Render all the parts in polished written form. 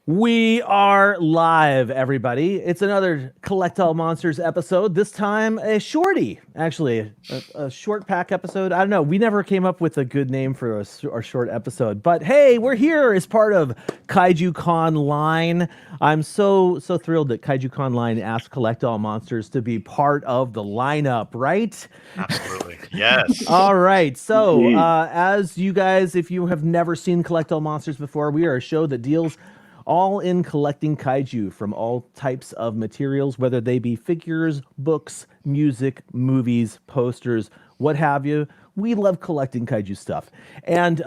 We are live, everybody. It's another Collect All Monsters episode. This time, a shorty, actually, a short pack episode. I don't know. We never came up with a good name for a short episode, but hey, we're here as part of Kaiju Con Line. I'm so thrilled that Kaiju Con Line asked Collect All Monsters to be part of the lineup, right? Absolutely, yes. All right. So, as you guys, if you have never seen Collect All Monsters before, we are a show that deals all in collecting kaiju from all types of materials, whether they be figures, books, music, movies, posters, what have you. We love collecting kaiju stuff. And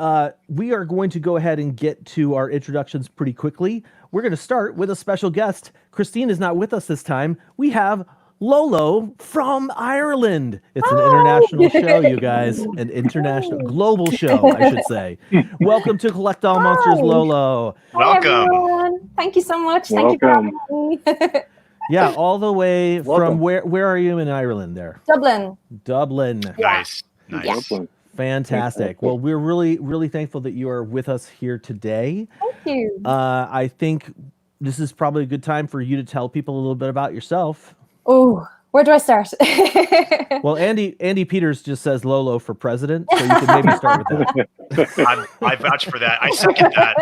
we are going to go ahead and get to our introductions pretty quickly. We're going to start with a special guest. Christine is not with us this time. We have Lolo from Ireland. It's an international show, you guys. An international, global show, I should say. Welcome to Collect All Monsters, Lolo. Welcome. Hi, thank you so much. Thank you for having me. Yeah, all the way from where are you in Ireland there? Dublin. Dublin. Nice. Yeah. Fantastic. Well, we're really thankful that you are with us here today. Thank you. I think this is probably a good time for you to tell people a little bit about yourself. Oh, where do I start? Well, Andy Peters just says Lolo for president, so you can maybe start with that. I vouch for that. I second that.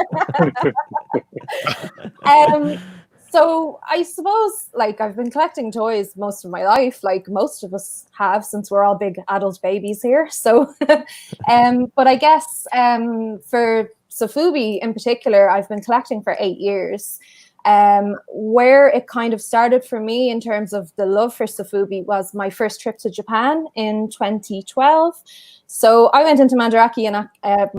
So I suppose, like, I've been collecting toys most of my life, like most of us have, since we're all big adult babies here. So, but I guess for Sofubi in particular, I've been collecting for 8 years. Where it kind of started for me in terms of the love for Sofubi was my first trip to Japan in 2012. So I went into Mandarake and I can't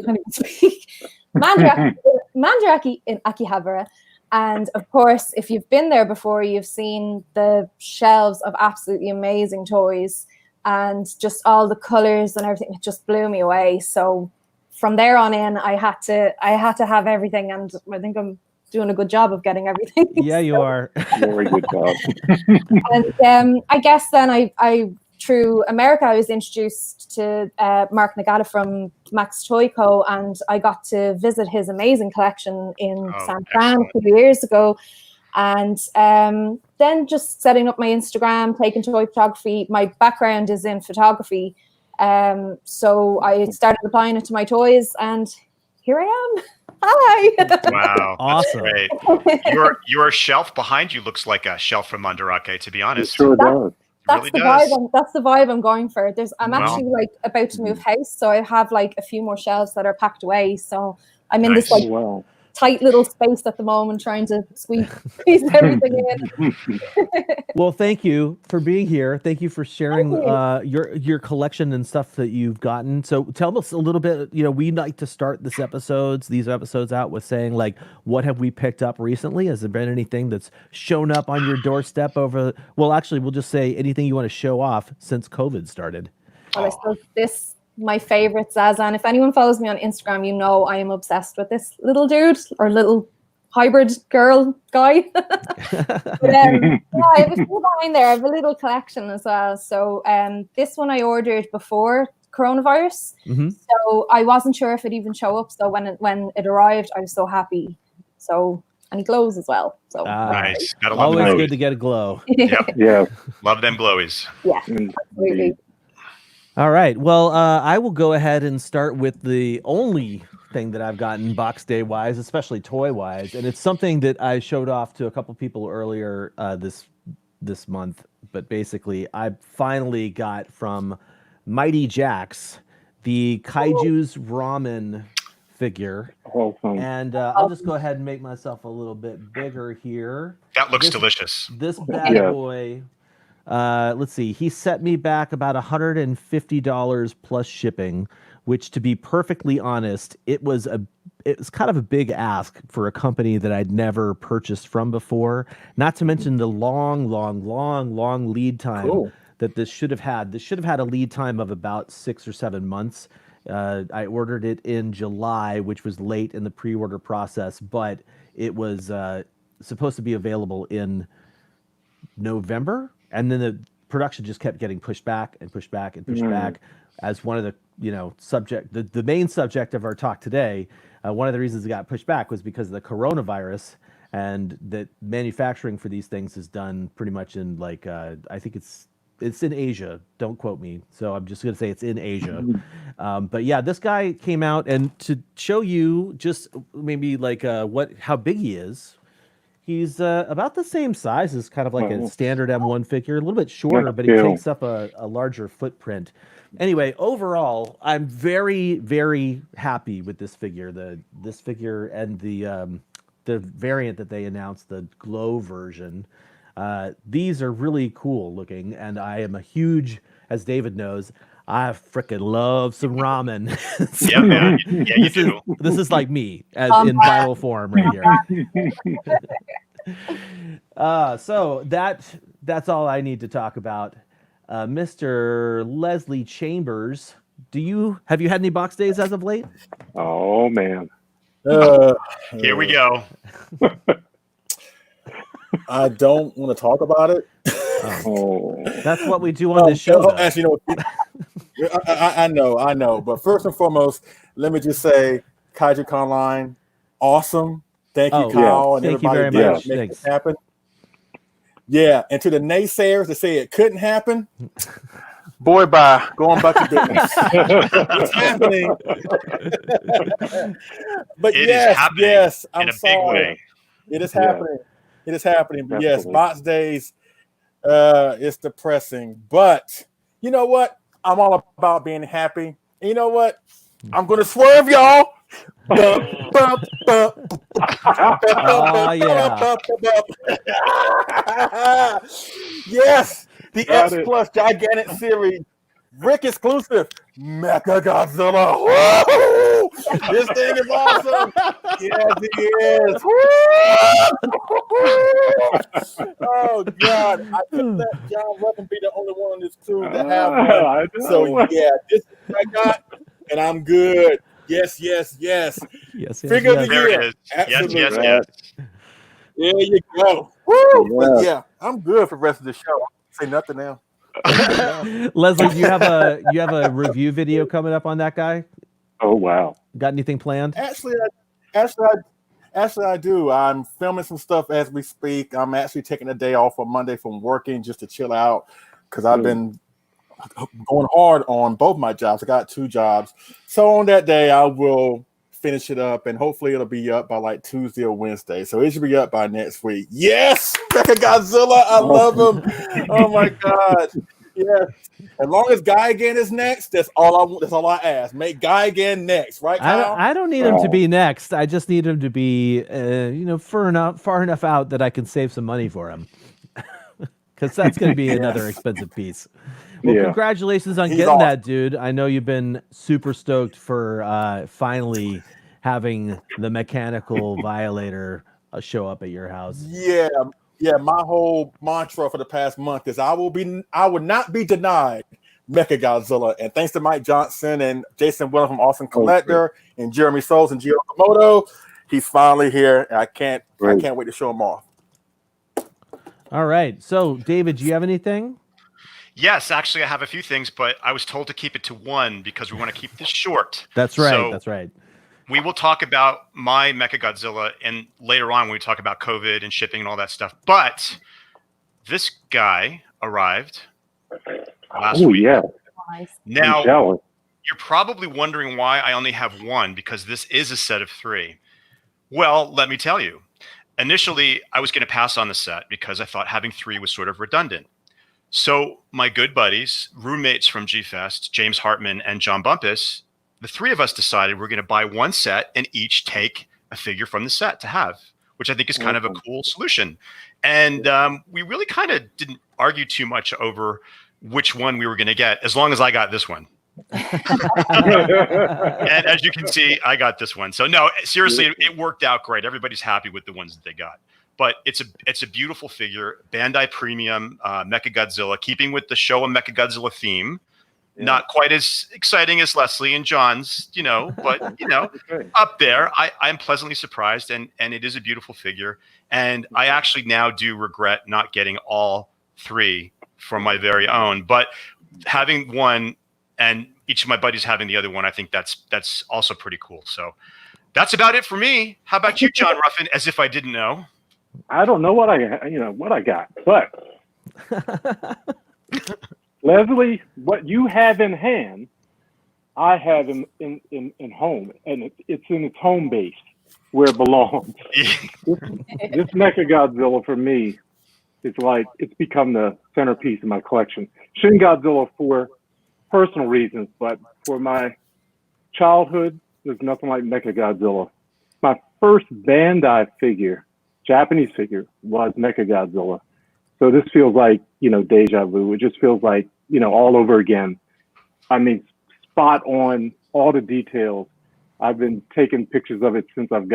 even speak. Mandarake in Akihabara. And of course, if you've been there before, you've seen the shelves of absolutely amazing toys and just all the colors and everything. It just blew me away. So from there on in, I had to have everything, and I think I'm doing a good job of getting everything. Yeah, you are. Very good job. And I guess then I through America, I was introduced to Mark Nagata from Max Toy Co, and I got to visit his amazing collection in San Fran a few years ago. And then just setting up my Instagram, taking toy photography. My background is in photography. So I started applying it to my toys, and here I am. Hi. Wow. Awesome. Great. Your shelf behind you looks like a shelf from Mandarake, to be honest. It sure does. That's the vibe. That's the vibe I'm going for. I'm actually like about to move house, so I have like a few more shelves that are packed away. So I'm in this like tight little space at the moment, trying to squeeze everything in. Well, thank you for being here. Thank you for sharing your collection and stuff that you've gotten. So tell us a little bit. You know, we like to start these episodes out with saying, like, what have we picked up recently? Has there been anything that's shown up on your doorstep well, actually, we'll just say anything you want to show off since COVID started. Well, I suppose my favorite Zazan. If anyone follows me on Instagram, you know I am obsessed with this little dude or little hybrid girl guy. But, I have a few behind there. I have a little collection as well. So this one I ordered before coronavirus. Mm-hmm. So I wasn't sure if it even show up. So when it arrived, I was so happy. So, and he glows as well. So nice. Always good to get a glow. Yeah. Love them glowies. Yeah, absolutely. All right. Well, I will go ahead and start with the only thing that I've gotten box day wise, especially toy wise, and it's something that I showed off to a couple people earlier this month. But basically, I finally got from Mighty Jax the Kaiju's ramen figure, and I'll just go ahead and make myself a little bit bigger here. That looks delicious. This bad boy. Let's see. He set me back about $150 plus shipping, which, to be perfectly honest, it was kind of a big ask for a company that I'd never purchased from before. Not to mention the long lead time that this should have had. This should have had a lead time of about 6 or 7 months. I ordered it in July, which was late in the pre-order process, but it was supposed to be available in November. And then the production just kept getting pushed back and pushed back and pushed back. As one of the, the main subject of our talk today, One of the reasons it got pushed back was because of the coronavirus, and that manufacturing for these things is done pretty much in like I think it's in Asia. Don't quote me. So I'm just going to say it's in Asia. But yeah, this guy came out, and to show you just maybe like how big he is, he's about the same size as kind of like a standard M1 figure, a little bit shorter, but he takes up a larger footprint. Anyway, overall, I'm very, very happy with this figure. This figure and the variant that they announced, the glow version. These are really cool looking, and I am a huge, as David knows, I freaking love some ramen. So Yeah, man. Yeah, you do. This is like me as in viral form right here. So that's all I need to talk about. Mr. Leslie Chambers, have you had any box days as of late? Oh man. Here we go. I don't want to talk about it. That's what we do on this show. Actually, you know, I know. But first and foremost, let me just say, Kaiju Conline, awesome. Thank you, Kyle, and thank you everybody very much. make it happen. Yeah, and to the naysayers that say it couldn't happen, boy, bye. Go on about your business. It's happening. But It is yes, happening yes, I'm in a sorry. big way. It is happening. It is happening. But yes, Definitely. box days, it's depressing. But you know what? I'm all about being happy. And you know what? I'm gonna swerve, y'all. Yes, the Got X it. Plus Gigantic Series, Rick exclusive, Mechagodzilla. Woo! This thing is awesome. Yes, it is. Oh God, I couldn't let John Ruffin be the only one on this crew to have one. I know. So yeah, this is what I got, and I'm good. Yes. Yes. Figure of the There year. it is. Absolutely. Yes. There you go. Woo! But yeah, I'm good for the rest of the show. I don't say nothing now. Leslie, you have a review video coming up on that guy? Oh wow. Got anything planned? Actually, I do. I'm filming some stuff as we speak. I'm actually taking a day off on Monday from working just to chill out because I've been going hard on both my jobs. I got 2 jobs. So on that day, I will finish it up, and hopefully it'll be up by like Tuesday or Wednesday. So it should be up by next week. Yes! Mechagodzilla, I love him. Oh my God. Yes. As long as Guy again is next, that's all I want. That's all I ask. Make Guy again next, right, Kyle? I don't need him to be next. I just need him to be, far enough out that I can save some money for him, because that's going to be another expensive piece. Well, congratulations on getting awesome. that, dude. I know you've been super stoked for finally having the mechanical violator show up at your house. Yeah. My whole mantra for the past month is I would not be denied Mechagodzilla. And thanks to Mike Johnson and Jason Williams from Awesome Collector and Jeremy Souls and Gio Komodo, he's finally here. And I can't wait to show him off. All right. So, David, do you have anything? Yes, actually, I have a few things, but I was told to keep it to one because we want to keep this short. That's right. So that's right. we will talk about my Mechagodzilla and later on when we talk about COVID and shipping and all that stuff. But this guy arrived last week. Yeah. Now, Jealous. you're probably wondering why I only have one, because this is a set of 3. Well, let me tell you. Initially, I was going to pass on the set because I thought having 3 was sort of redundant. So my good buddies, roommates from G-Fest, James Hartman and John Bumpus, the 3 of us decided we're going to buy one set and each take a figure from the set to have, which I think is kind of a cool solution. And we really kind of didn't argue too much over which one we were going to get, as long as I got this one. And as you can see, I got this one. So no, seriously, it worked out great. Everybody's happy with the ones that they got. But it's a beautiful figure, Bandai Premium Mechagodzilla, keeping with the Showa Mechagodzilla theme. Yeah. Not quite as exciting as Leslie and John's, but up there. I'm pleasantly surprised, and it is a beautiful figure. And I actually now do regret not getting all 3 for my very own, but having one and each of my buddies having the other one, I think that's also pretty cool. So That's about it for me. How about you, John Ruffin? As if I didn't know. I don't know what I got, but Leslie, what you have in hand, I have in home, and it's in its home base where it belongs. This Mechagodzilla for me is like it's become the centerpiece of my collection. Shin Godzilla for personal reasons, but for my childhood, there's nothing like Mechagodzilla. My first Bandai figure, Japanese figure, was Mechagodzilla. So this feels like, deja vu. It just feels like, all over again. I mean, spot on, all the details. I've been taking pictures of it since I've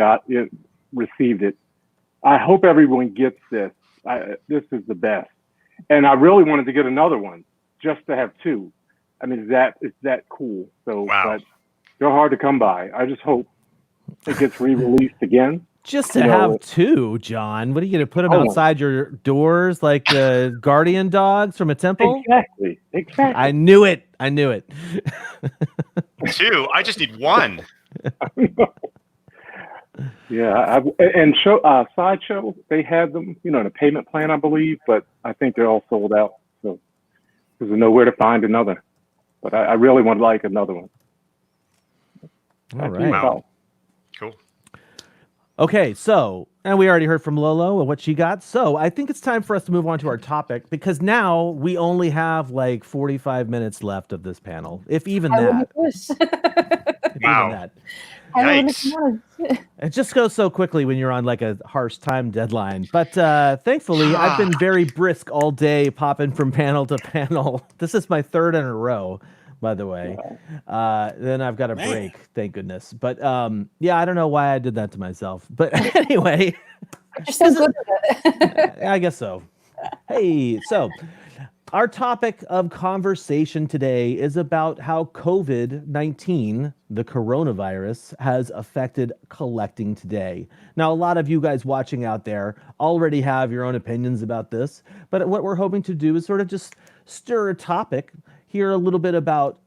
received it. I hope everyone gets this. This is the best. And I really wanted to get another one just to have two. I mean, it's that cool. So, wow. But they're hard to come by. I just hope it gets re-released again. Just to have two, John. What are you going to put them outside your doors like the guardian dogs from a temple? Exactly. I knew it. Two. I just need one. Yeah, and Sideshow, they had them, in a payment plan, I believe, but I think they're all sold out. So there's nowhere to find another. But I really would like another one. All right. Wow. Cool. Okay, so, and we already heard from Lolo and what she got. So I think it's time for us to move on to our topic, because now we only have like 45 minutes left of this panel, if even that. Wow. Yikes. It just goes so quickly when you're on like a harsh time deadline. But thankfully, I've been very brisk all day, popping from panel to panel. This is my third in a row, by the way. Then I've got a break, thank goodness. But yeah, I don't know why I did that to myself. But anyway. You're so good at it. I guess so. Hey, so our topic of conversation today is about how COVID-19, the coronavirus, has affected collecting today. Now, a lot of you guys watching out there already have your own opinions about this, but what we're hoping to do is sort of just stir a topic, hear a little bit about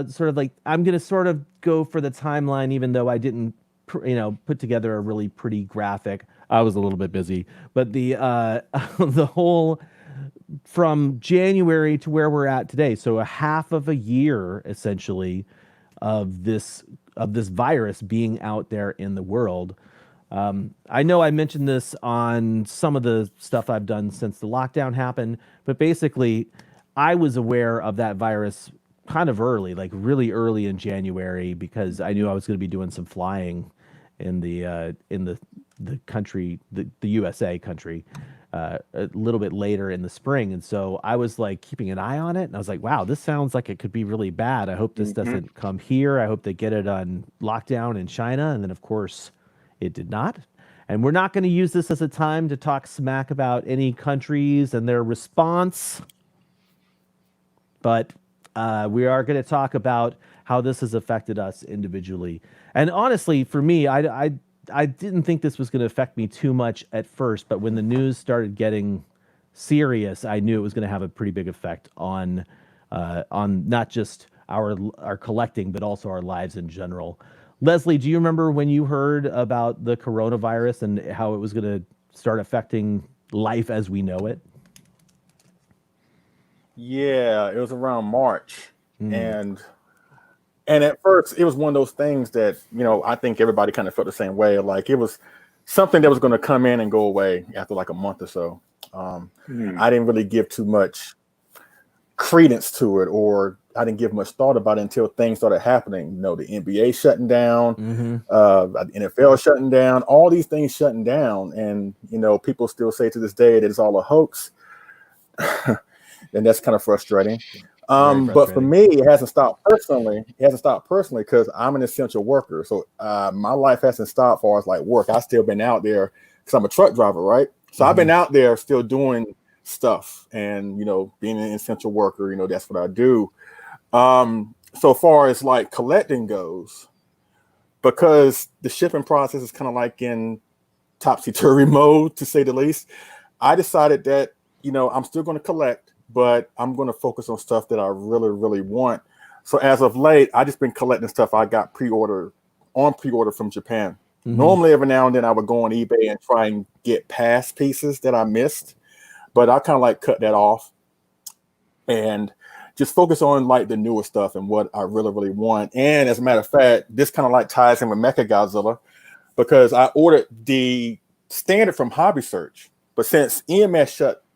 sort of like, I'm going to sort of go for the timeline, even though I didn't, put together a really pretty graphic. I was a little bit busy, but the whole from January to where we're at today, so a half of a year essentially of this virus being out there in the world. I know I mentioned this on some of the stuff I've done since the lockdown happened, but basically I was aware of that virus kind of early, like really early in January, because I knew I was going to be doing some flying in the country, the USA country, a little bit later in the spring. And so I was like keeping an eye on it, and I was like, wow, this sounds like it could be really bad. I hope this doesn't come here. I hope they get it on lockdown in China. And then of course it did not. And we're not going to use this as a time to talk smack about any countries and their response, but we are going to talk about how this has affected us individually. And honestly, for me, I didn't think this was going to affect me too much at first, but when the news started getting serious, I knew it was going to have a pretty big effect on not just our collecting, but also our lives in general. Leslie, do you remember when you heard about the coronavirus and how it was going to start affecting life as we know it? Yeah, it was around March, and at first it was one of those things that I think everybody kind of felt the same way. Like it was something that was going to come in and go away after like a month or so. I didn't really give too much credence to it, or I didn't give much thought about it until things started happening. The NBA shutting down, the NFL shutting down, all these things shutting down, and people still say to this day that it's all a hoax. And that's kind of frustrating. But for me, it hasn't stopped personally. Because I'm an essential worker. So my life hasn't stopped as far as like work. I've still been out there because I'm a truck driver, right? So I've been out there still doing stuff and, being an essential worker, that's what I do. So far as like collecting goes, because the shipping process is kind of like in topsy-turvy mode, to say the least, I decided that, I'm still going to collect, but I'm going to focus on stuff that I really, really want. So as of late, I just been collecting stuff I got pre-ordered on pre-order from Japan. Normally, every now and then I would go on eBay and try and get past pieces that I missed, but I kind of like cut that off and just focus on like the newer stuff and what I really, really want. And as a matter of fact, this kind of like ties in with Mechagodzilla, because I ordered the standard from Hobby Search, but since EMS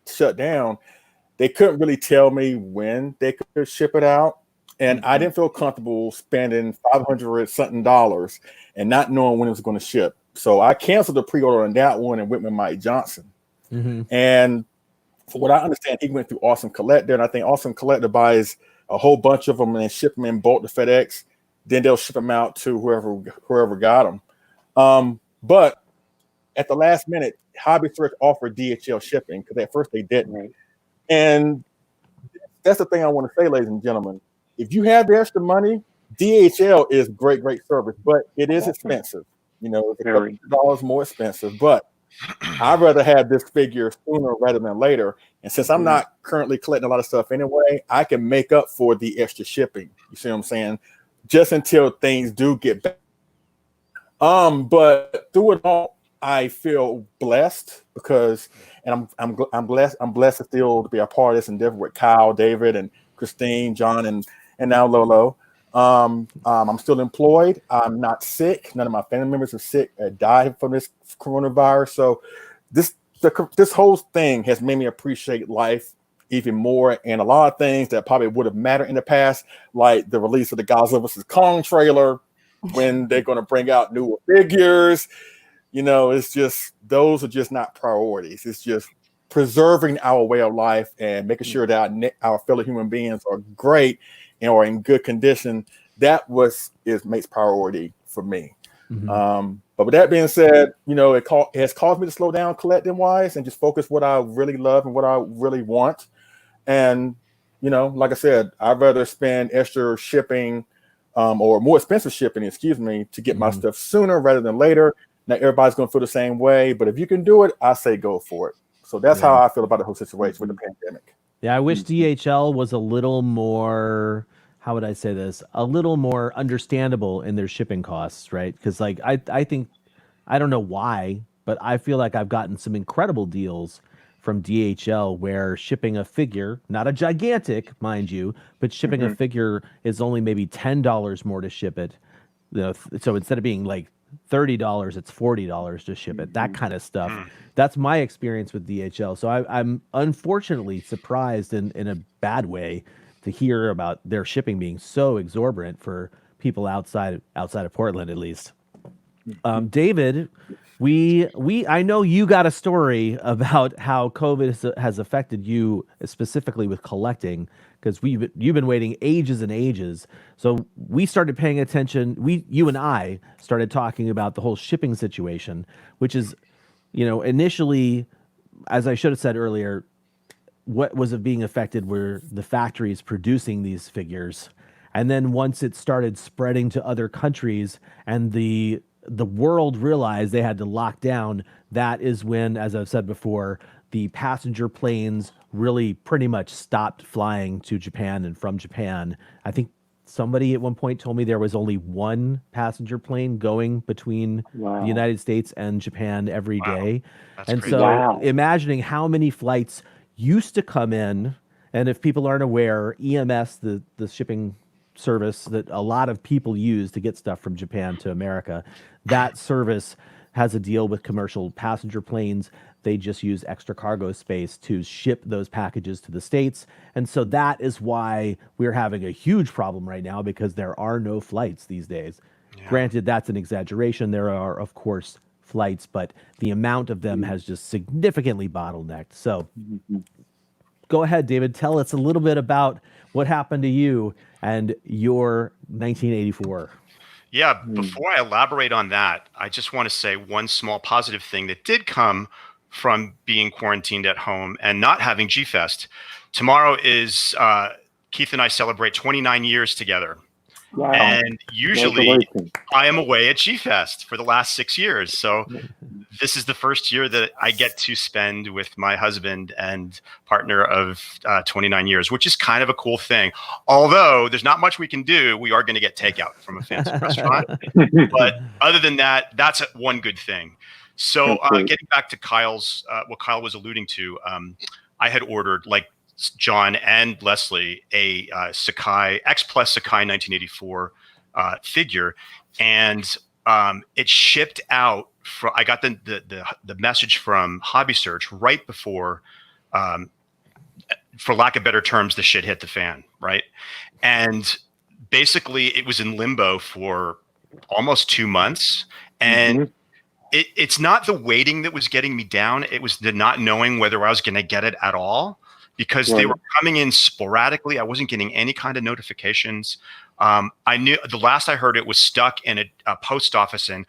shut down, they couldn't really tell me when they could ship it out. And I didn't feel comfortable spending $500 something and not knowing when it was going to ship. So I canceled the pre-order on that one and went with Mike Johnson. And for what I understand, he went through Awesome Collector, and I think Awesome Collector buys a whole bunch of them and ship them in bulk to FedEx. Then they'll ship them out to whoever got them. But at the last minute, Hobby Search offered DHL shipping because at first they didn't. Right. And that's the thing I want to say, ladies and gentlemen. If you have the extra money, DHL is great service, but it is expensive. You know, it's a couple of dollars more expensive, but I'd rather have this figure sooner rather than later. And since I'm not currently collecting a lot of stuff anyway, I can make up for the extra shipping. You see what I'm saying? Just until things do get back. But through it all, I feel blessed because, and I'm blessed to still be a part of this endeavor with Kyle, David, and Christine, John, and now Lolo. I'm still employed. I'm not sick. None of my family members are sick or died from this coronavirus. So this whole thing has made me appreciate life even more, and a lot of things that probably would have mattered in the past, like the release of the Godzilla vs. Kong trailer, when they're going to bring out newer figures. You know, it's just, those are just not priorities. It's just preserving our way of life and making sure that our fellow human beings are great and are in good condition. That makes priority for me. But with that being said, you know, it has caused me to slow down collecting wise and just focus what I really love and what I really want. And, you know, like I said, I'd rather spend extra shipping or more expensive shipping, to get my stuff sooner rather than later. Not everybody's going to feel the same way, but if you can do it, I say go for it. So that's how I feel about the whole situation with the pandemic. Yeah, I wish DHL was a little more, how would I say this, a little more understandable in their shipping costs, right? Because like I think, I don't know why, but I feel like I've gotten some incredible deals from DHL where shipping a figure, not a gigantic, mind you, but shipping a figure is only maybe $10 more to ship it. You know, so instead of being like $30, it's $40 to ship it, that kind of stuff. That's my experience with DHL. So I'm unfortunately surprised in a bad way to hear about their shipping being so exorbitant for people outside of Portland, at least. David, I know you got a story about how COVID has affected you specifically with collecting, because you've been waiting ages and ages. So we started paying attention. You and I started talking about the whole shipping situation, which is, you know, initially, as I should have said earlier, what was being affected were the factories producing these figures. And then once it started spreading to other countries and the world realized they had to lock down, that is when, as I've said before, the passenger planes really pretty much stopped flying to Japan and from Japan. I think somebody at one point told me there was only one passenger plane going between the United States and Japan every day. That's and crazy. So imagining how many flights used to come in, and if people aren't aware, EMS, the shipping service that a lot of people use to get stuff from Japan to America, that service has a deal with commercial passenger planes. They just use extra cargo space to ship those packages to the States. And so that is why we're having a huge problem right now, because there are no flights these days. Yeah. Granted, that's an exaggeration. There are, of course, flights, but the amount of them has just significantly bottlenecked. So go ahead, David, tell us a little bit about what happened to you and your 1984. Yeah, before I elaborate on that, I just want to say one small positive thing that did come from being quarantined at home and not having G-Fest. Tomorrow is, Keith and I celebrate 29 years together. Wow. And usually I am away at G-Fest for the last 6 years. So this is the first year that I get to spend with my husband and partner of 29 years, which is kind of a cool thing. Although there's not much we can do, we are going to get takeout from a fancy restaurant. But other than that, that's one good thing. So getting back to Kyle's, what Kyle was alluding to, I had ordered, like John and Leslie, a Sakai X Plus Sakai 1984 figure, and it shipped out. I got the message from Hobby Search right before, for lack of better terms, the shit hit the fan, right? And basically, it was in limbo for almost 2 months, and it's not the waiting that was getting me down. It was the not knowing whether I was going to get it at all, because they were coming in sporadically. I wasn't getting any kind of notifications. I knew the last I heard, it was stuck in a post office in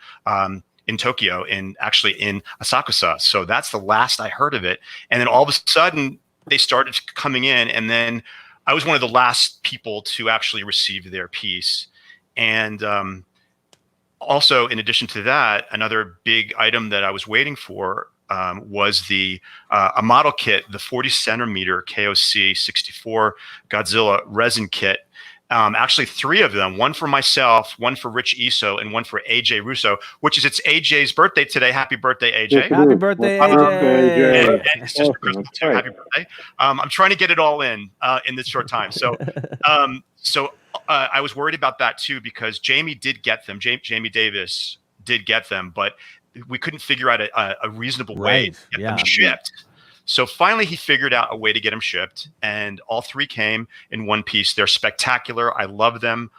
Tokyo, actually in Asakusa. So that's the last I heard of it. And then all of a sudden they started coming in, and then I was one of the last people to actually receive their piece. And also, in addition to that, another big item that I was waiting for was a model kit, the 40 centimeter KOC 64 Godzilla resin kit. Actually, 3 of them, one for myself, one for Rich Iso, and one for AJ Russo, which is, it's AJ's birthday today. Happy birthday, AJ. Happy birthday, AJ. And his sister Crystal too. Happy birthday. I'm trying to get it all in this short time. So, I was worried about that too, because Jamie did get them. Jamie Davis did get them, but we couldn't figure out a reasonable way to get them shipped. So finally, he figured out a way to get them shipped, and all 3 came in one piece. They're spectacular. I love them.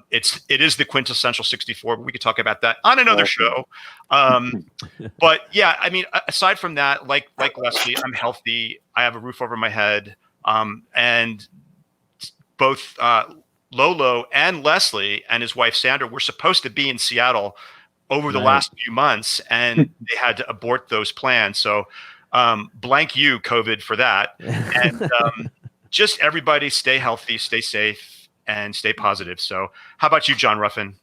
It is the quintessential 64, but we could talk about that on another show. But yeah, I mean, aside from that, like Leslie, I'm healthy. I have a roof over my head, and both Lolo and Leslie and his wife Sandra were supposed to be in Seattle over the last few months, and they had to abort those plans. So blank you, COVID, for that. And just everybody stay healthy, stay safe, and stay positive. So how about you, John Ruffin?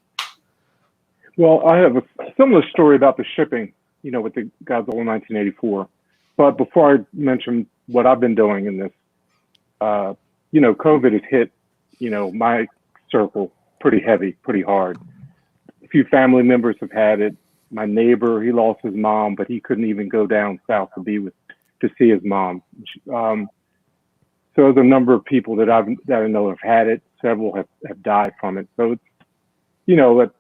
Well, I have a similar story about the shipping, with the Godzilla 1984. But before I mention what I've been doing in this, COVID has hit, my circle pretty heavy, pretty hard. A few family members have had it. My neighbor, he lost his mom, but he couldn't even go down south to see his mom. So there's a number of people that I know have had it. Several have died from it. So it's,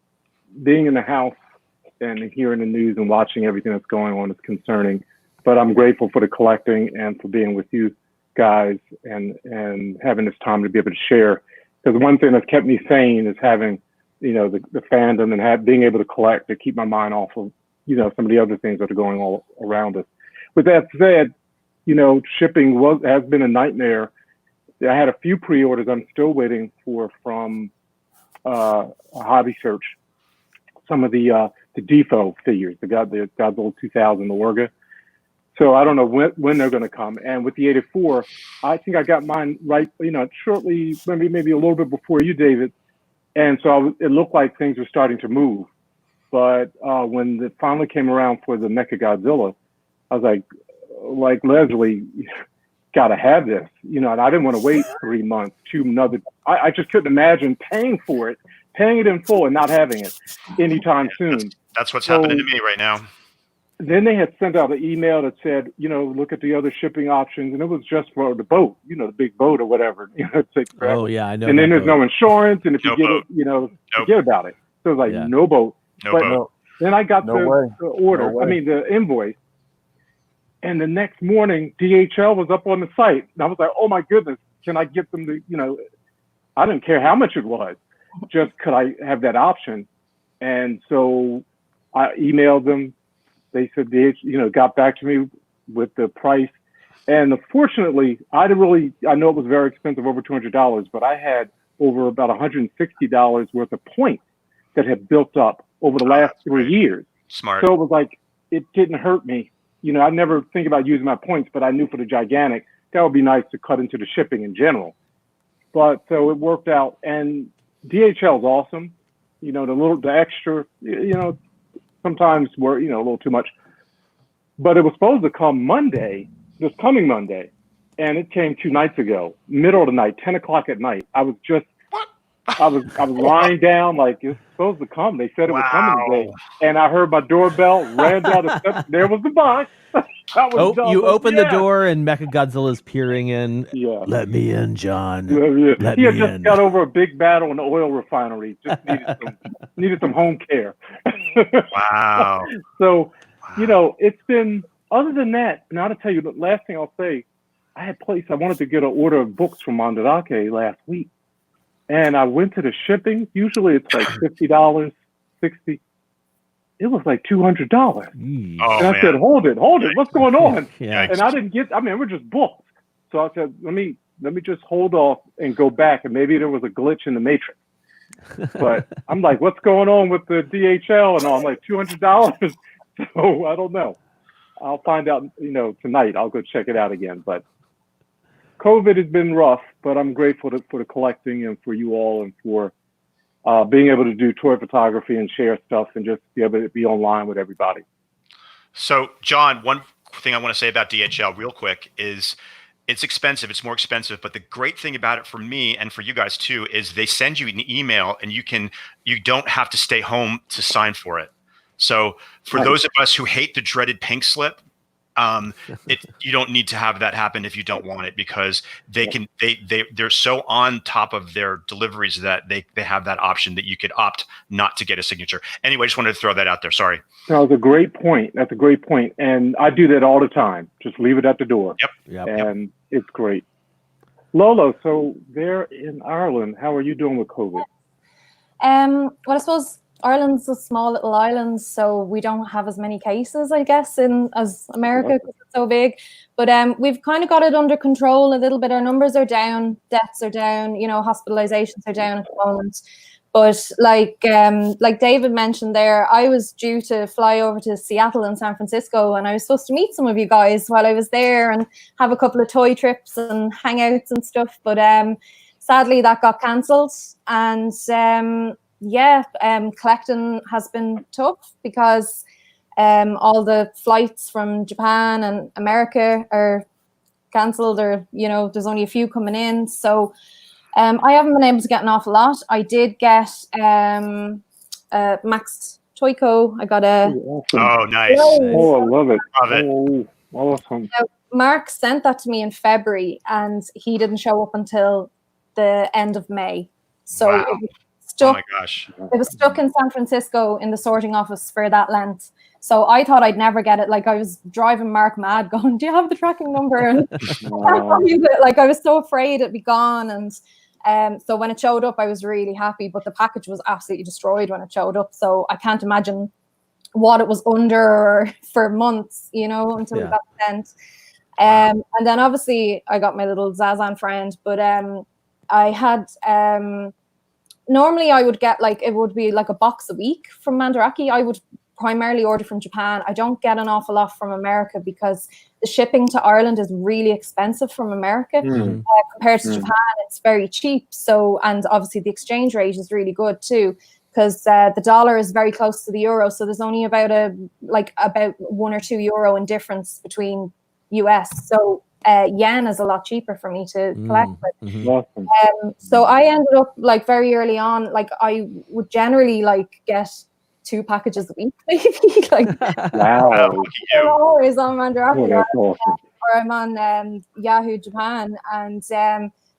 being in the house and hearing the news and watching everything that's going on is concerning. But I'm grateful for the collecting and for being with you guys and having this time to be able to share. Because one thing that's kept me sane is having, the fandom and being able to collect to keep my mind off of, some of the other things that are going all around us. With that said, shipping has been a nightmare. I had a few pre-orders I'm still waiting for from a Hobby Search. Some of the Defo figures, the Godzilla 2000, the Orga. So I don't know when they're going to come. And with the 84, I think I got mine right, shortly, maybe a little bit before you, David. And so it looked like things were starting to move. But when it finally came around for the Mechagodzilla, I was like Leslie, got to have this, and I didn't want to wait 3 months to another. I just couldn't imagine paying it in full and not having it anytime soon. That's what's happening to me right now. Then they had sent out an email that said, look at the other shipping options, and it was just for the boat, the big boat or whatever. It takes forever. Oh yeah, I know. And then there's no insurance, and if you get boat. it, forget about it. So it was no boat. No boat. Then I got the order. The invoice. And the next morning, DHL was up on the site. And I was like, oh my goodness, can I get them to, I didn't care how much it was. Just could I have that option? And so I emailed them. They said got back to me with the price. And fortunately, I know it was very expensive, over $200, but I had over about $160 worth of points that had built up over the last 3 years. Smart. So it was like, it didn't hurt me. I never think about using my points, but I knew for the gigantic, that would be nice to cut into the shipping in general. But so it worked out, and DHL is awesome. The extra, sometimes we're, a little too much, but it was supposed to come Monday, this coming Monday, and it came 2 nights ago, middle of the night, 10 o'clock at night. I was lying down like it's supposed to come. They said it was coming today, and I heard my doorbell, ran down the steps. There was the box. You open the door and Mechagodzilla's peering in. Yeah. Let me in, John. Yeah. He had just got over a big battle in the oil refinery. Just needed some home care. Wow. So, it's been, other than that, now to tell you, the last thing I'll say, I wanted to get an order of books from Mandarake last week. And I went to the shipping. Usually it's like $50, $60. It was like $200. Oh, and I said, hold it. What's going on? Yeah. And I didn't we're just booked. So I said, let me just hold off and go back. And maybe there was a glitch in the matrix. But I'm like, what's going on with the DHL and all? I'm like, $200. So I don't know. I'll find out, tonight. I'll go check it out again. But COVID has been rough, but I'm grateful for the collecting and for you all and for being able to do toy photography and share stuff and just be able to be online with everybody. So, John, one thing I want to say about DHL real quick is it's expensive. It's more expensive. But the great thing about it for me and for you guys too is they send you an email and you don't have to stay home to sign for it. So for those of us who hate the dreaded pink slip, you don't need to have that happen if you don't want it, because they're so on top of their deliveries that they have that option that you could opt not to get a signature. Anyway, I just wanted to throw that out there. Sorry. No, that's a great point. That's a great point. And I do that all the time. Just leave it at the door. Yep. And it's great. Lolo, so there in Ireland, how are you doing with COVID? Well, I suppose Ireland's a small little island, so we don't have as many cases, I guess, as America because it's so big. But we've kind of got it under control a little bit. Our numbers are down, deaths are down, hospitalizations are down at the moment. But like David mentioned there, I was due to fly over to Seattle and San Francisco, and I was supposed to meet some of you guys while I was there and have a couple of toy trips and hangouts and stuff. But sadly, that got cancelled. And collecting has been tough because all the flights from Japan and America are cancelled, or there's only a few coming in. So I haven't been able to get an awful lot. I did get Max Toyco. I got a Awesome. Oh, nice. Oh, I love it. Love it. Oh, awesome. So Mark sent that to me in February, and he didn't show up until the end of May. So Wow. it was stuck. Oh my gosh. It was stuck in San Francisco in the sorting office for that length. So I thought I'd never get it. Like, I was driving Mark mad going, do you have the tracking number? And I was so afraid it'd be gone. And so when it showed up, I was really happy, but the package was absolutely destroyed when it showed up. So I can't imagine what it was under for months, until it got sent. And then obviously I got my little Zazan friend, but I had normally I would get it would be like a box a week from Mandarake. I would primarily order from Japan. I don't get an awful lot from America because the shipping to Ireland is really expensive from America compared to Japan. It's very cheap. So, and obviously the exchange rate is really good too, because the dollar is very close to the euro. So there's only about about €1 or €2 in difference between US. So yen is a lot cheaper for me to collect with. Awesome. So I ended up very early on, I would generally get 2 packages a week, maybe. Wow. I'm always on Mandarake, Oh, that's awesome. or I'm on Yahoo Japan, and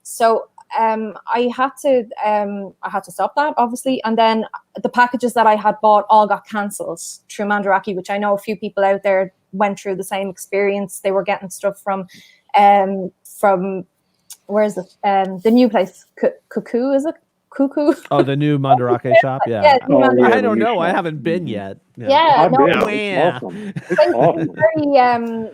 so I had to stop that, obviously. And then the packages that I had bought all got cancelled through Mandarake, which I know a few people out there went through the same experience. They were getting stuff from where is it? The new place, Cuckoo, is it? Cuckoo. Oh, the new Mandarake shop. Yeah. I don't know. I haven't been yet. I've no, been. Yeah. It's awesome. It's awesome.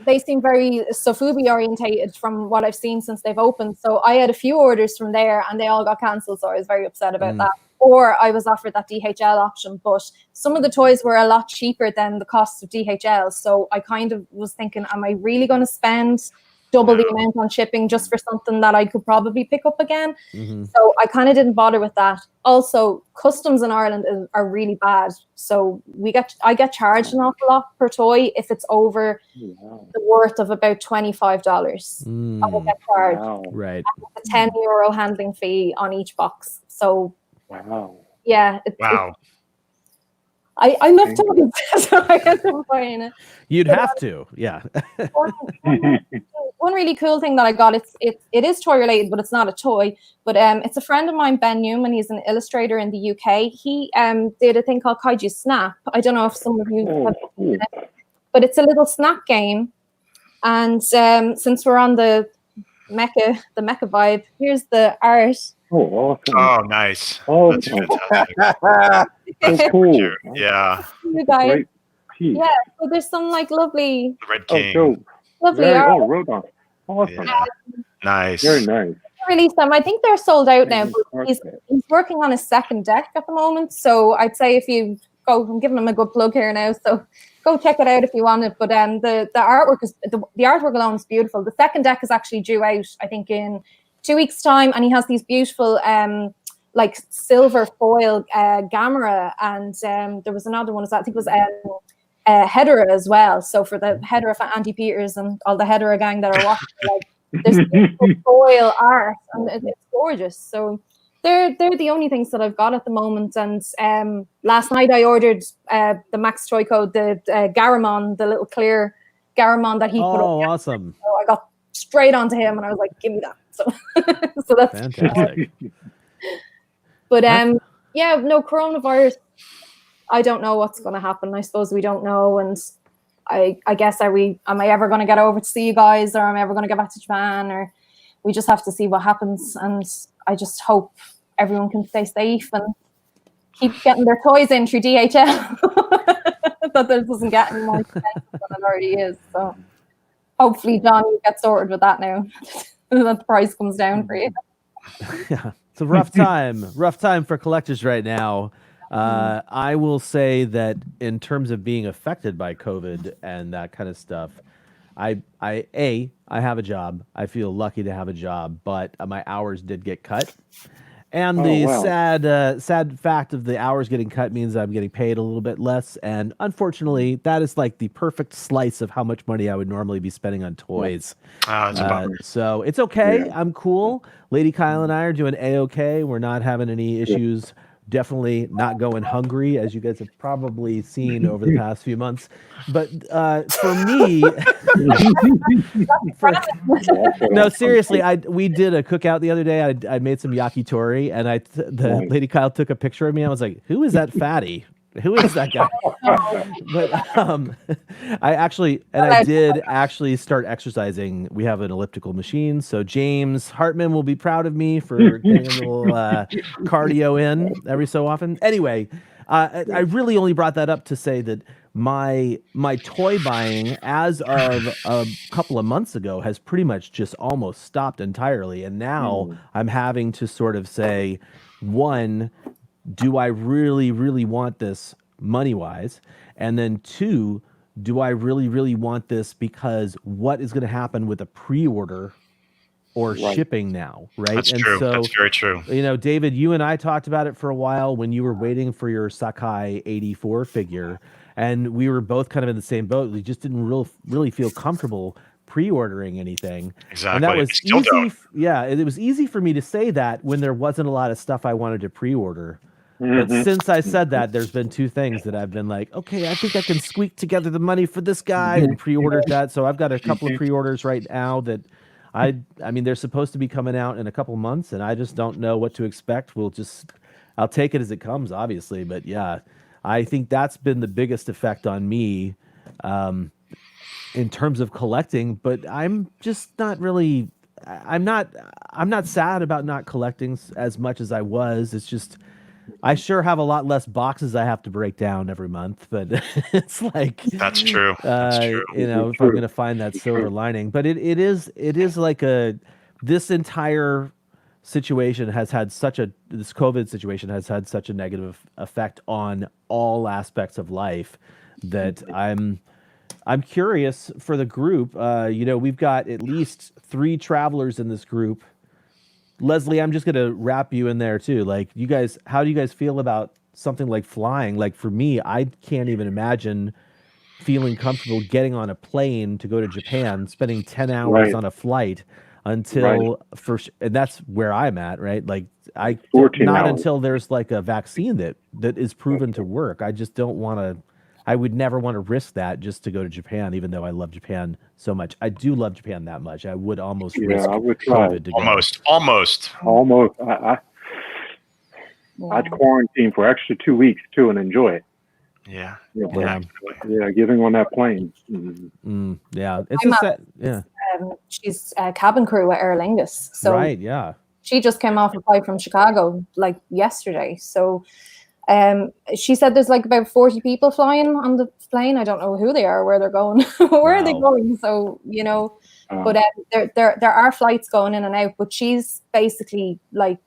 they seem very Sofubi orientated from what I've seen since they've opened. So I had a few orders from there and they all got cancelled. So I was very upset about that. Or I was offered that DHL option, but some of the toys were a lot cheaper than the cost of DHL. So I kind of was thinking, am I really going to spend double the amount on shipping just for something that I could probably pick up again. Mm-hmm. So I kind of didn't bother with that. Also, customs in Ireland are really bad. So I get charged an awful lot per toy if it's over the worth of about $25. I will get charged. Wow. Right. A €10 handling fee on each box. So Wow. yeah, Wow. I love toys, so I end up buying it. You'd have to, yeah. One really cool thing that I got, it is toy related, but it's not a toy. But it's a friend of mine, Ben Newman. He's an illustrator in the UK. He did a thing called Kaiju Snap. I don't know if some of you have seen it, but it's a little snap game. And since we're on the mecha vibe, here's the art. Oh, awesome. Oh, nice. Oh, That's fantastic. so cool. Yeah. You guys. Great piece. Yeah, so there's some like lovely The Red Oh, King. dope. art. Well done. Awesome. Yeah. Nice. Very nice. Release them. I think they're sold out now, but Art he's set. working on his second deck at the moment. So I'd say if you go, I'm giving him a good plug here now. So go check it out if you want it. But the artwork is the artwork alone is beautiful. The second deck is actually due out, I think, in 2 weeks' time, and he has these beautiful like silver foil Gamera, and there was another one. I think it was Hedera as well. So for the Hedera for Andy Peters and all the Hedera gang that are watching, like there's beautiful foil art, and it's gorgeous. So they're the only things that I've got at the moment. And last night I ordered the Max Toy Code, the Garamon, the little clear Garamon that he put up. Oh, awesome. So I got straight onto him, and I was like, "Give me that." So, so that's Fantastic. But yeah, no coronavirus. I don't know what's going to happen. I suppose we don't know, and I guess am I ever going to get over to see you guys, or am I ever going to get back to Japan, or we just have to see what happens. And I just hope everyone can stay safe and keep getting their toys in through DHL. That this doesn't get any more expensive than it already is. So hopefully, John, you get sorted with that now. That the price comes down for you. Yeah, it's a rough time for collectors right now. I will say that in terms of being affected by COVID and that kind of stuff, I have a job. I feel lucky to have a job, but my hours did get cut. And the sad fact of the hours getting cut means I'm getting paid a little bit less. And unfortunately, that is like the perfect slice of how much money I would normally be spending on toys. It's a bummer. So it's okay. Yeah. I'm cool. Lady Kyle and I are doing A-okay. We're not having any issues. Definitely not going hungry, as you guys have probably seen over the past few months. But for me, no, seriously, we did a cookout the other day. I made some yakitori, and Lady Kyle took a picture of me. I was like, "Who is that fatty? Who is that guy?" But I did actually start exercising. We have an elliptical machine, so James Hartman will be proud of me for getting a little cardio in every so often. Anyway, I really only brought that up to say that my toy buying as of a couple of months ago has pretty much just almost stopped entirely, and now I'm having to sort of say, one, do I really, really want this money-wise? And then two, do I really, really want this because what is going to happen with a pre-order or shipping now, right? That's and true. So, That's very true. You know, David, you and I talked about it for a while when you were waiting for your Sakai 84 figure, and we were both kind of in the same boat. We just didn't really feel comfortable pre-ordering anything. Exactly. And that was Still easy. don't. Yeah, it was easy for me to say that when there wasn't a lot of stuff I wanted to pre-order. But since I said that, there's been two things that I've been like, okay, I think I can squeak together the money for this guy, and pre-ordered that. So I've got a couple of pre-orders right now that I mean, they're supposed to be coming out in a couple months, and I just don't know what to expect. I'll take it as it comes, obviously. But yeah, I think that's been the biggest effect on me in terms of collecting. But I'm just not really, I'm not sad about not collecting as much as I was. It's just, I sure have a lot less boxes I have to break down every month, but it's like That's true. That's true. you know, if I'm going to find that silver lining, but it is like this entire situation has had this COVID situation has had such a negative effect on all aspects of life that I'm curious for the group. We've got at least 3 travelers in this group. Leslie, I'm just gonna wrap you in there too. Like, you guys, how do you guys feel about something like flying? Like, for me, I can't even imagine feeling comfortable getting on a plane to go to Japan, spending 10 hours on a flight until and that's where I'm at, right? Like, not hours. until there's like a vaccine that is proven to work. I just don't want to. I would never want to risk that just to go to Japan, even though I love Japan so much. I do love Japan that much. I would almost risk COVID to go. Almost. I'd quarantine for extra 2 weeks too and enjoy it. Yeah. Getting on that plane. Mm-hmm. Yeah, it's just that. Yeah, she's a cabin crew at Aer Lingus, so she just came off a flight from Chicago like yesterday. So, she said there's like about 40 people flying on the plane. I don't know who they are, where they're going, where are they going. So but there are flights going in and out. But she's basically like,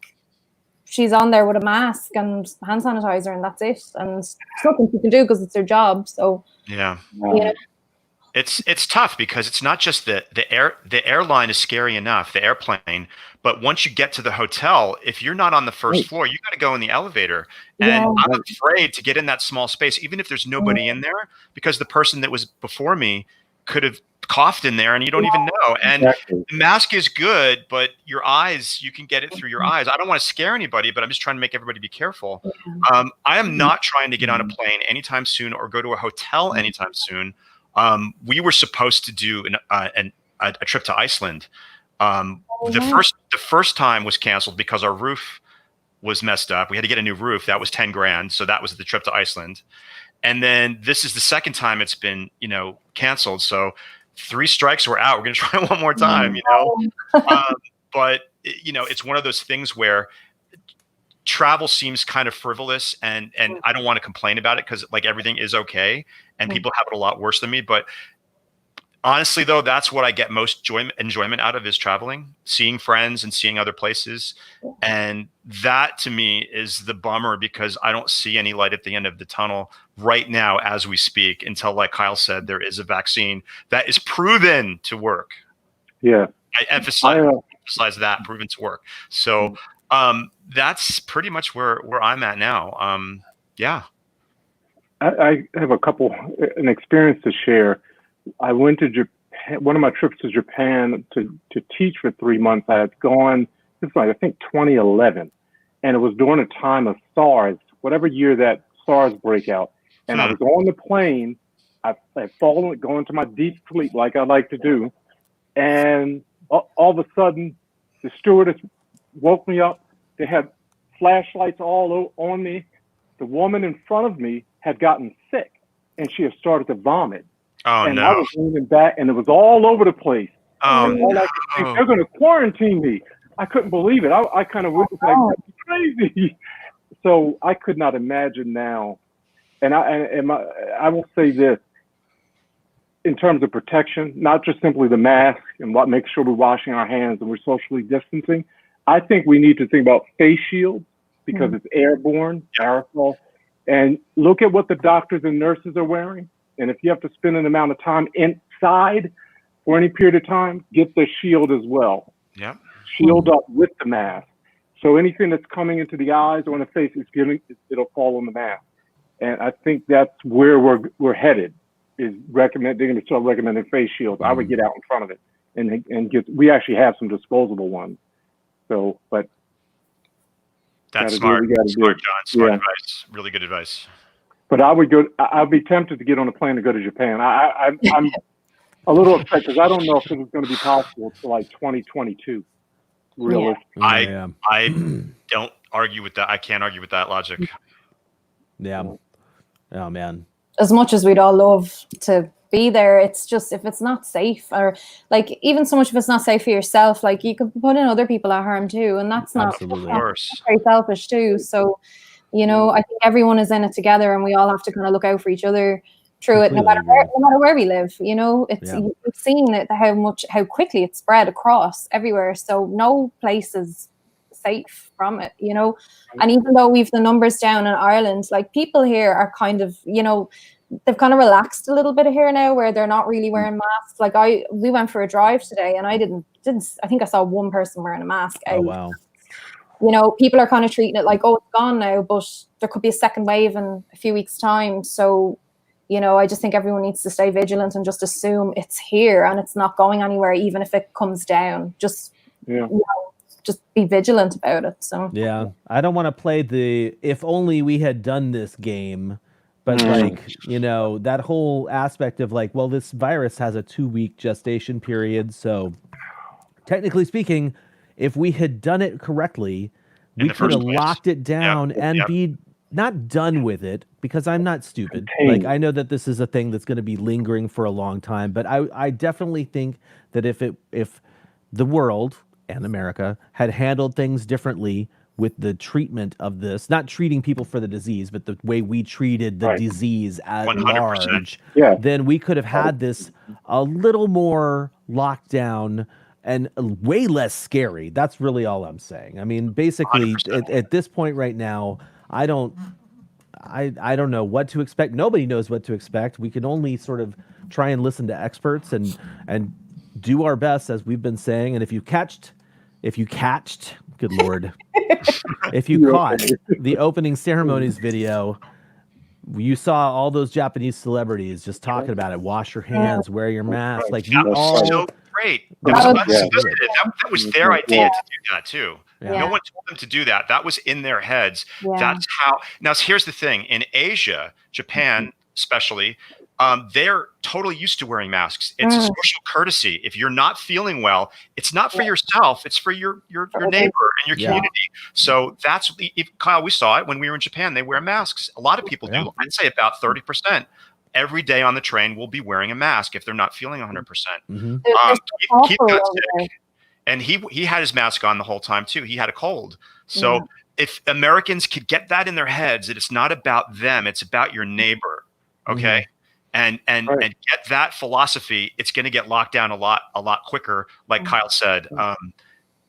she's on there with a mask and hand sanitizer, and that's it. And there's nothing she can do because it's her job. So it's tough because it's not just the airline is scary enough, the airplane, but once you get to the hotel, if you're not on the first floor, you got to go in the elevator. And I'm afraid to get in that small space, even if there's nobody in there, because the person that was before me could have coughed in there and you don't even know. And the mask is good, but your eyes, you can get it through your eyes. I don't want to scare anybody, but I'm just trying to make everybody be careful. I am not trying to get on a plane anytime soon or go to a hotel anytime soon. We were supposed to do a trip to Iceland. The first time was canceled because our roof was messed up. We had to get a new roof. That was 10 grand. So that was the trip to Iceland. And then this is the second time it's been, canceled. So 3 strikes, we're out. We're going to try one more time, but it's one of those things where travel seems kind of frivolous, and I don't want to complain about it because like everything is okay and people have it a lot worse than me. But honestly, though, that's what I get most enjoyment out of, is traveling, seeing friends and seeing other places. And that to me is the bummer, because I don't see any light at the end of the tunnel right now as we speak, until, like Kyle said, there is a vaccine that is proven to work. Yeah. I emphasize that, proven to work. So that's pretty much where I'm at now. I have an experience to share. I went to Japan. One of my trips to Japan to teach for 3 months. I had gone, this was like, I think 2011, and it was during a time of SARS, whatever year that SARS breakout. And I was on the plane. I fallen, going to my deep sleep like I like to do, and all of a sudden, the stewardess woke me up. They had flashlights all on me. The woman in front of me had gotten sick, and she had started to vomit. Oh, and no. I was leaning back, and it was all over the place. Oh, and all I could think, they're going to quarantine me. I couldn't believe it. I kind of was like, that's crazy. So I could not imagine now. And I will say this, in terms of protection, not just simply the mask and make sure we're washing our hands and we're socially distancing. I think we need to think about face shields, because it's airborne, aerosol. And look at what the doctors and nurses are wearing. And if you have to spend an amount of time inside for any period of time, get the shield as well. Yeah. Shield up with the mask. So anything that's coming into the eyes or in the face, it'll fall on the mask. And I think that's where we're headed, is they're going to start recommending face shields. I would get out in front of it and we actually have some disposable ones. So, but that's smart. Smart, John. Smart advice. Really good advice. But I'd be tempted to get on a plane to go to Japan. I'm a little upset because I don't know if it was going to be possible until like 2022. Realistically. I don't argue with that. I can't argue with that logic. Yeah. Oh man. As much as we'd all love to be there, it's just, if it's not safe, or like even so much if it's not safe for yourself, like you could put in other people at harm too, and that's not very selfish too. So, I think everyone is in it together, and we all have to kind of look out for each other through it, no matter where we live. We've seen it, how quickly it's spread across everywhere. So no place is safe from it, and even though we've the numbers down in Ireland, like people here are kind of, they've kind of relaxed a little bit here now, where they're not really wearing masks. Like we went for a drive today, and I didn't. I think I saw one person wearing a mask. Oh wow. You know, people are kind of treating it like, oh, it's gone now, but there could be a second wave in a few weeks' time. So, you know, I just think everyone needs to stay vigilant and just assume it's here and it's not going anywhere, even if it comes down. Just you know, just be vigilant about it. So yeah, I don't want to play the if only we had done this game. But like, you know, that whole aspect of like, well, this virus has a 2-week gestation period. So technically speaking, if we had done it correctly, we could have locked it down and be not done with it, because I'm not stupid. Like, I know that this is a thing that's going to be lingering for a long time, but I definitely think that if the world and America had handled things differently with the treatment of this, not treating people for the disease, but the way we treated the disease at 100%. large, then we could have had this a little more locked down and way less scary. That's really all I'm saying. I mean, basically, at this point right now, I don't know what to expect. Nobody knows what to expect. We can only sort of try and listen to experts and do our best, as we've been saying. And if you catched, good Lord, if you caught the opening ceremonies video, you saw all those Japanese celebrities just talking about it. Wash your hands, wear your mask. Like, we all so great. That was their idea to do that too. No one told them to do that. That was in their heads. That's how. Now, here's the thing. In Asia, Japan especially, they're totally used to wearing masks. It's a social courtesy. If you're not feeling well, it's not for yourself. It's for your neighbor and your community. So that's, Kyle, we saw it when we were in Japan. They wear masks. A lot of people do. I'd say about 30%. Every day on the train will be wearing a mask if they're not feeling 100%. Keith got sick, and he had his mask on the whole time too. He had a cold. So if Americans could get that in their heads, that it's not about them, it's about your neighbor. Okay. And get that philosophy, it's going to get locked down a lot quicker, like Kyle said.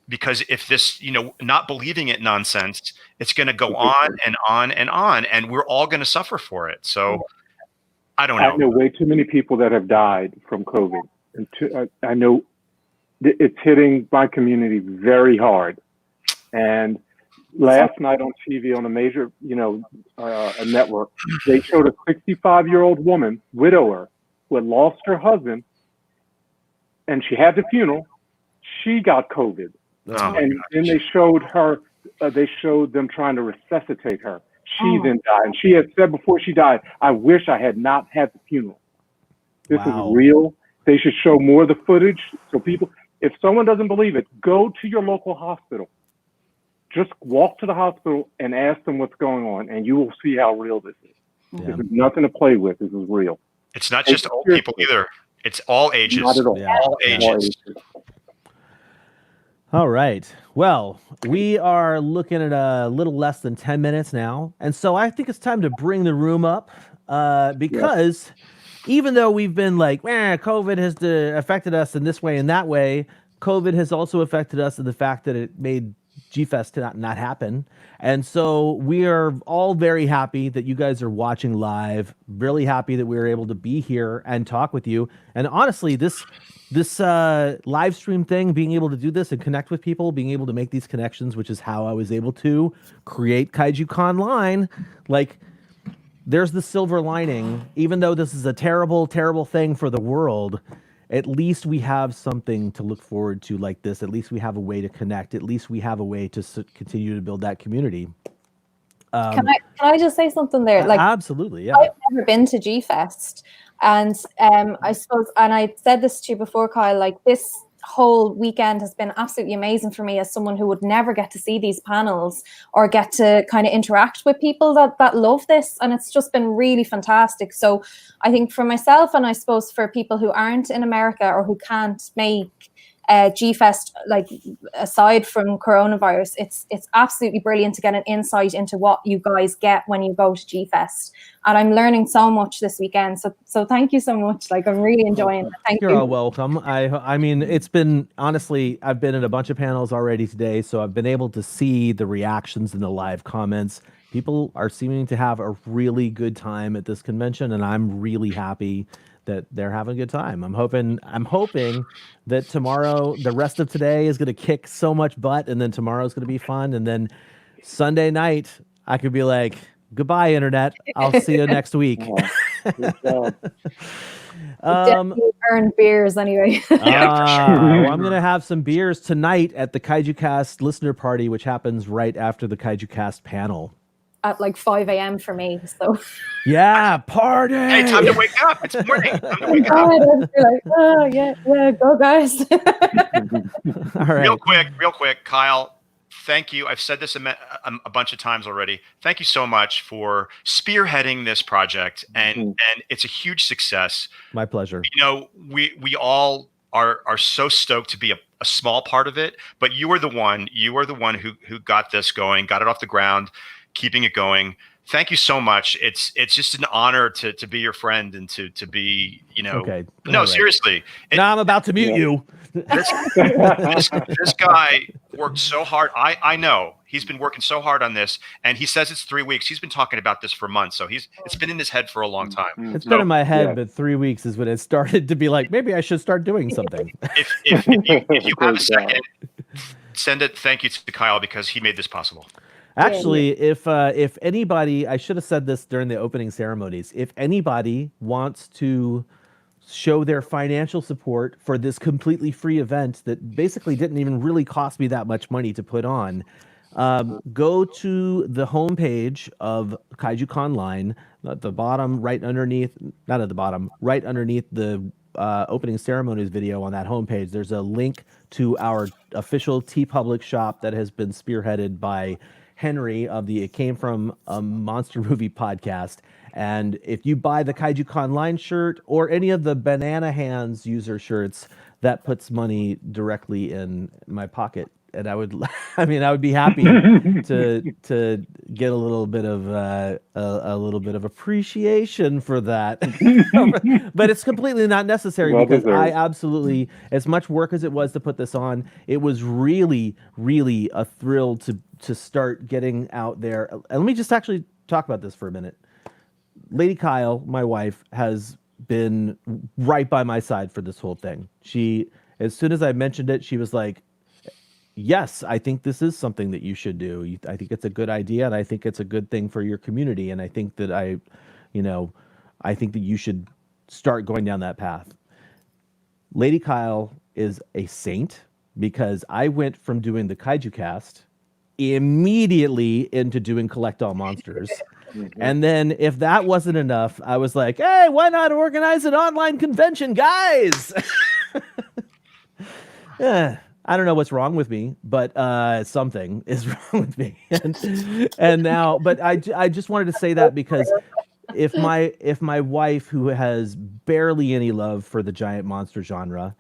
Because if this, not believing it nonsense, it's going to go on and on and on, and we're all going to suffer for it. So I don't know. I know way too many people that have died from COVID. And I know it's hitting my community very hard. And last night on TV on a major, a network, they showed a 65-year-old woman, widower, who had lost her husband, and she had the funeral. She got COVID. And then they showed her, they showed them trying to resuscitate her. She then died. And she had said before she died, I wish I had not had the funeral. This is real. They should show more of the footage. So people, if someone doesn't believe it, go to your local hospital. Just walk to the hospital and ask them what's going on, and you will see how real this is. This is nothing to play with. This is real. It's not just old people either. It's all ages. Not at all. All ages. All right. Well, we are looking at a little less than 10 minutes now. And so I think it's time to bring the room up because even though we've been like, COVID has affected us in this way and that way, COVID has also affected us in the fact that it made G-Fest not happen. And so we are all very happy that you guys are watching live, really happy that we were able to be here and talk with you. And honestly, this live stream thing, being able to do this and connect with people, being able to make these connections, which is how I was able to create Kaiju Con Line. Like, there's the silver lining. Even though this is a terrible, terrible thing for the world, at least we have something to look forward to like this. At least we have a way to connect. At least we have a way to continue to build that community. Can I just say something there? Like, absolutely, yeah. I've never been to G-Fest. And I suppose, and I said this to you before, Kyle, like, this whole weekend has been absolutely amazing for me as someone who would never get to see these panels or get to kind of interact with people that love this. And it's just been really fantastic. So I think for myself, and I suppose for people who aren't in America or who can't make G-Fest, like, aside from coronavirus, it's absolutely brilliant to get an insight into what you guys get when you go to G-Fest. And I'm learning so much this weekend. So thank you so much. Like, I'm really enjoying it. Thank you. You're all welcome. I mean, it's been, honestly, I've been in a bunch of panels already today, so I've been able to see the reactions and the live comments. people are seeming to have a really good time at this convention, and I'm really happy that they're having a good time. I'm hoping that tomorrow, the rest of today is going to kick so much butt, and then tomorrow's going to be fun, and then Sunday night I could be like, goodbye, internet. I'll see you next week. Definitely earned beers anyway. Well, I'm gonna have some beers tonight at the Kaiju Cast listener party, which happens right after the Kaiju Cast panel. At like 5 a.m. for me. So yeah, party. Hey, time to wake up. It's morning. Time to wake up. I'd be like, oh yeah, go guys. All right. Real quick, Kyle. Thank you. I've said this a bunch of times already. Thank you so much for spearheading this project, and it's a huge success. My pleasure. You know, we all are so stoked to be a small part of it, but you are the one who got this going, got it off the ground, keeping it going. Thank you so much. It's just an honor to be your friend and to be, you know. Okay. No, right. Seriously. Now I'm about to mute you. This guy worked so hard. I know he's been working so hard on this, and he says it's 3 weeks. He's been talking about this for months, so it's been in his head for a long time. It's been in my head, but 3 weeks is when it started to be like, maybe I should start doing something. If you have a second, send it. Thank you to Kyle because he made this possible. Actually, if anybody, I should have said this during the opening ceremonies. If anybody wants to show their financial support for this completely free event that basically didn't even really cost me that much money to put on, go to the homepage of Kaiju Conline at the bottom, right underneath the opening ceremonies video on that homepage. There's a link to our official TeePublic shop that has been spearheaded by Henry of the It Came From a Monster Movie podcast. And if you buy the Kaiju Conline shirt or any of the Banana Hands user shirts, that puts money directly in my pocket. And I would be happy to get a little bit of appreciation for that. But it's completely not necessary because I absolutely, as much work as it was to put this on, it was really, really a thrill to start getting out there. And let me just actually talk about this for a minute. Lady Kyle, my wife, has been right by my side for this whole thing. She, as soon as I mentioned it, she was like, yes, I think this is something that you should do. I think it's a good idea, and I think it's a good thing for your community. And I think that I think that you should start going down that path. Lady Kyle is a saint because I went from doing the Kaiju Cast immediately into doing Collect All Monsters. And then if that wasn't enough, I was like, hey, why not organize an online convention, guys? I don't know what's wrong with me, but something is wrong with me. And now, but I just wanted to say that because if my wife, who has barely any love for the giant monster genre,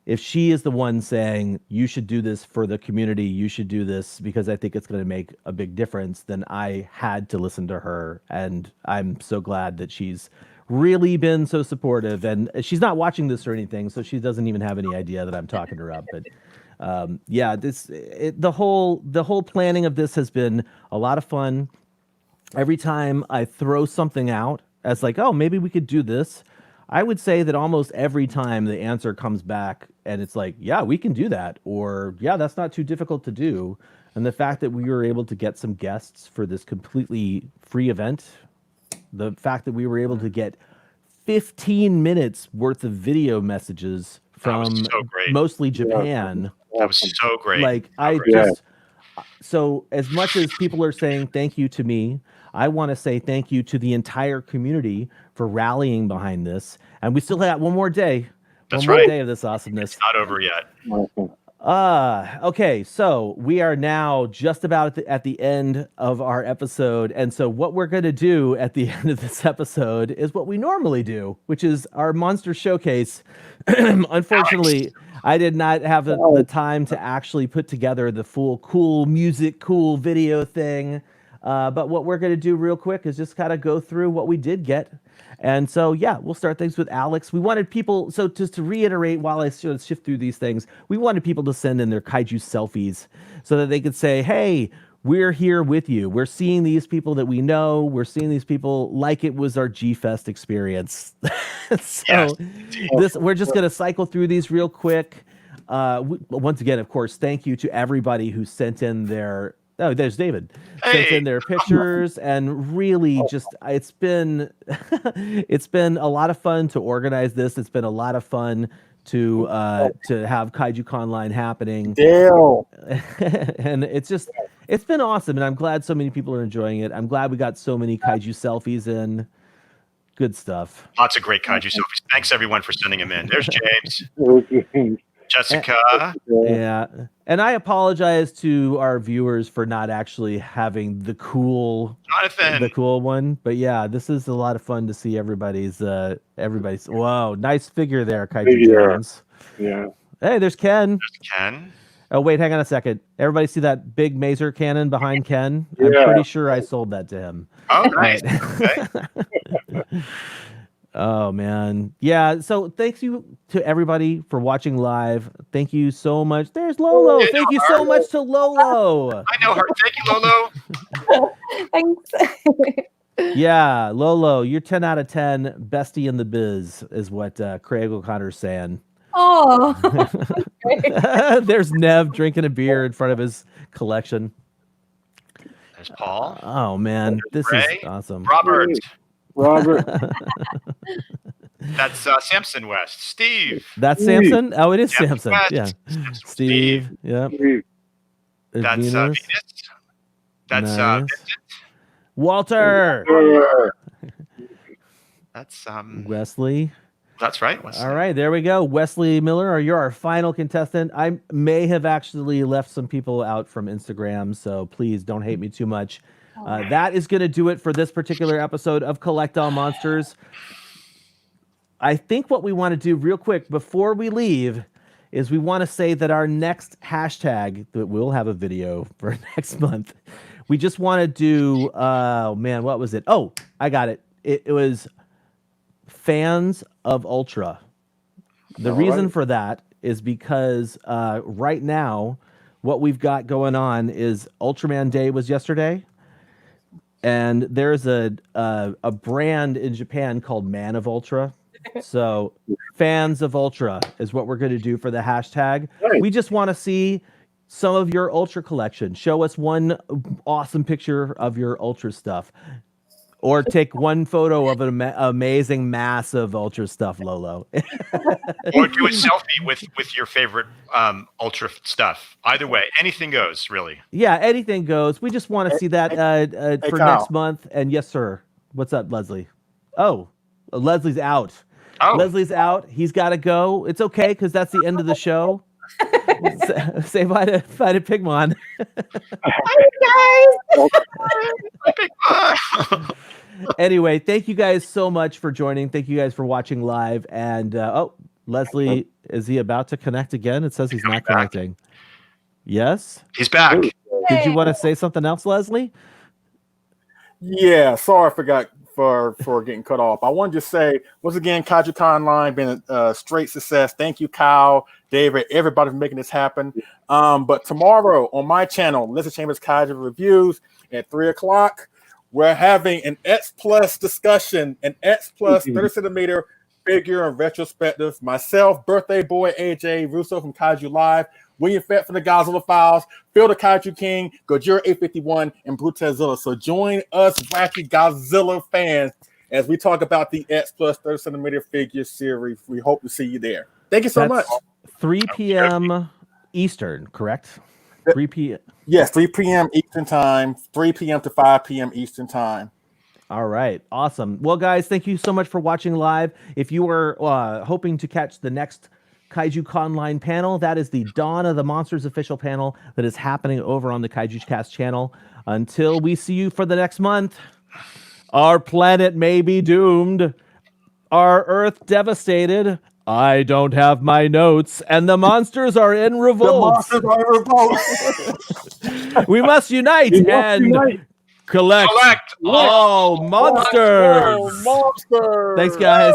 if she is the one saying you should do this for the community, you should do this because I think it's going to make a big difference, then I had to listen to her. And I'm so glad that she's really been so supportive. And she's not watching this or anything, so she doesn't even have any idea that I'm talking her up. But the whole planning of this has been a lot of fun. Every time I throw something out as like, oh, maybe we could do this, I would say that almost every time the answer comes back and it's like, yeah, we can do that. Or, yeah, that's not too difficult to do. And the fact that we were able to get some guests for this completely free event, the fact that we were able to get 15 minutes worth of video messages from mostly Japan. That was so great. Like, so as much as people are saying thank you to me, I want to say thank you to the entire community for rallying behind this. And we still have one more day. That's one more right. day of this awesomeness. It's not over yet. Okay, so we are now just about at the end of our episode. And so what we're going to do at the end of this episode is what we normally do, which is our monster showcase. Unfortunately, Alex, I did not have the time to actually put together the full cool music, cool video thing. But what we're going to do real quick is just kind of go through what we did get. And so, yeah, we'll start things with Alex. We wanted people, so just to reiterate while I sort of shift through these things, we wanted people to send in their kaiju selfies so that they could say, hey, we're here with you. We're seeing these people that we know. We're seeing these people like it was our G-Fest experience. So we're just going to cycle through these real quick. Once again, of course, thank you to everybody who sent in their there's David. Sent in their pictures, and really just it's been a lot of fun to organize this. It's been a lot of fun to have Kaiju Conline happening. And it's been awesome, and I'm glad so many people are enjoying it. I'm glad we got so many Kaiju selfies in. Good stuff. Lots of great Kaiju selfies. Thanks everyone for sending them in. There's James. Jessica. Yeah. And I apologize to our viewers for not actually having the cool one. But yeah, this is a lot of fun to see everybody's whoa, nice figure there, Kaiju James. Yeah. Hey, there's Ken. There's Ken. Oh, wait, hang on a second. Everybody see that big maser cannon behind Ken? I'm pretty sure I sold that to him. Oh, nice. Okay. Oh, man. Yeah, so thanks you to everybody for watching live. Thank you so much. There's Lolo. Thank you so much to Lolo. I know her. Thank you, Lolo. Thanks. Yeah, Lolo, you're 10 out of 10. Bestie in the biz is what Craig O'Connor's saying. Oh. There's Nev drinking a beer in front of his collection. There's Paul. Oh, man. This is awesome. Robert. That's Samson West. Steve. That's Samson? Oh, it is Samson. West. Yeah. Steve. Yep. That's Venus. That's nice. Walter. That's Wesley. That's right. Wesley. All right, there we go. Wesley Miller, you're our final contestant. I may have actually left some people out from Instagram, so please don't hate me too much. That is going to do it for this particular episode of Collect All Monsters. I think what we want to do real quick before we leave is we want to say that our next hashtag, that we'll have a video for next month. We just want to do, oh man, what was it? Oh, I got it. It was Fans of Ultra. The reason for that is because right now, what we've got going on is Ultraman Day was yesterday. And there's a brand in Japan called Man of Ultra. So Fans of Ultra is what we're going to do for the hashtag. Right. We just want to see some of your Ultra collection. Show us one awesome picture of your Ultra stuff. Or take one photo of an amazing mass of Ultra stuff, Lolo. Or do a selfie with your favorite Ultra stuff. Either way, anything goes, really. Yeah, anything goes. We just want to see that for Kyle. next month. And yes, sir. What's up, Leslie? Oh, Leslie's out. Oh. Leslie's out. He's got to go. It's okay, because that's the end of the show. Say bye to Pigmon. Hi, guys. Anyway, thank you guys so much for joining. Thank you guys for watching live. And Leslie, is he about to connect again? It says he's not connecting. Yes? He's back. Did you want to say something else, Leslie? Yeah, sorry, I forgot for getting cut off. I wanted to say, once again, Kaiju Conline been a straight success. Thank you, Kyle, David, everybody for making this happen. But tomorrow on my channel, Listen Chambers Kaiju Reviews at 3:00, we're having an X Plus discussion, an X Plus 30 centimeter figure and retrospective. Myself, birthday boy AJ Russo from Kaiju Live, William Fett from the Godzilla Files, Phil the Kaiju King, Gojira 851, and Brutezilla. So join us wacky Godzilla fans as we talk about the X Plus 30 centimeter figure series. We hope to see you there. Thank you so much. 3 p.m. Eastern, correct? 3 p.m. Yes, 3 p.m. Eastern time, 3 p.m. to 5 p.m. Eastern time. All right. Awesome. Well, guys, thank you so much for watching live. If you are hoping to catch the next Kaiju Conline panel, that is the Dawn of the Monsters official panel that is happening over on the Kaiju Cast channel. Until we see you for the next month, our planet may be doomed, our Earth devastated, I don't have my notes, and the monsters are in revolt. We must unite collect all monsters. Monsters. Thanks, guys.